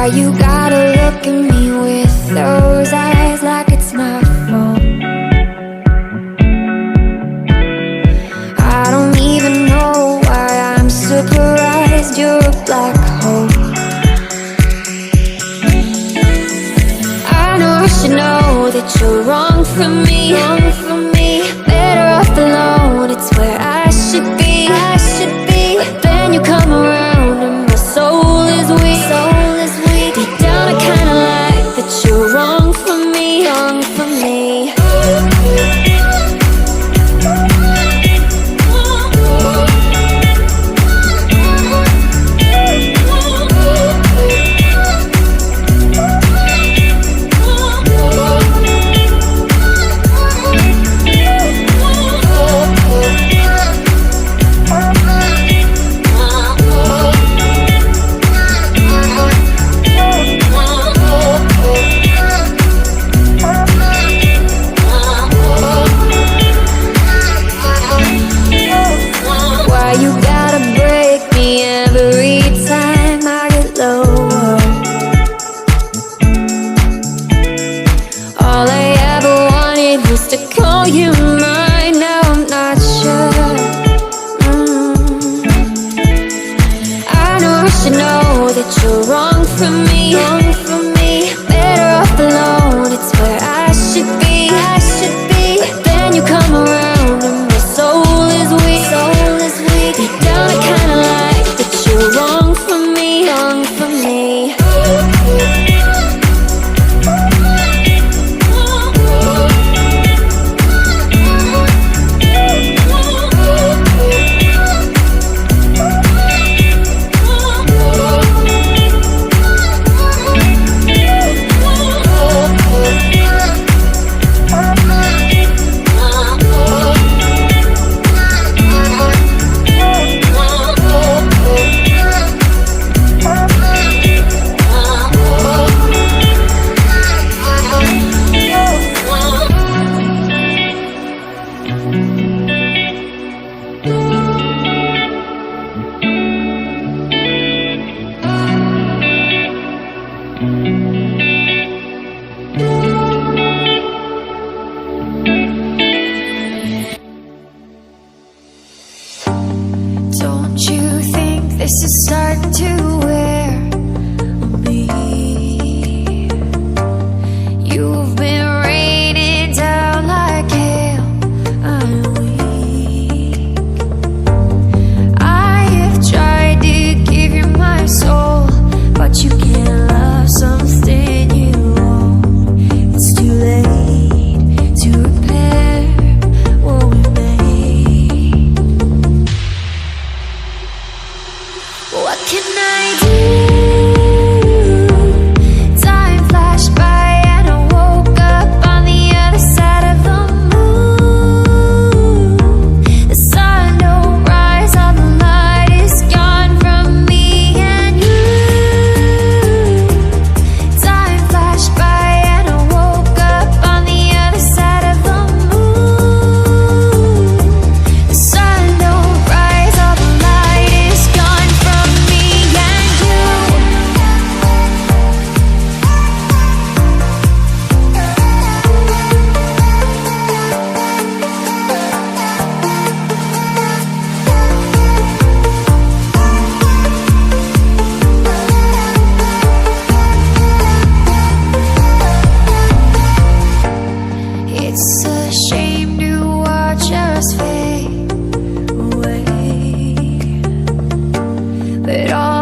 Why you gotta look at me with those eyes like it's my fault? I don't even know why I'm surprised you're a black hole. I know I should know that you're wrong for me, better off alone, it's where I should be. But then you come around and my soul is weak. Deep down I kinda like that you're wrong for me, you mine, now I'm not sure. I know I should know that you're wrong for me, better off alone, it's where I should be. But then you come around and my soul is weak. Deep down I kinda like that you're wrong for me, Don't you think this is starting to wear on me? You've been raining down like hail, I'm weak. I have tried to give you my soul, but you can't love something you own. It's too late to repair what we made. What can I do? Time flashed by and I woke up on the other side of the moon. The sun don't rise, all the light is gone from me and you. Time flashed by and I woke up on the other side of the moon. The sun don't rise, all the light is gone from me and you. It's a shame to watch us fade away, but all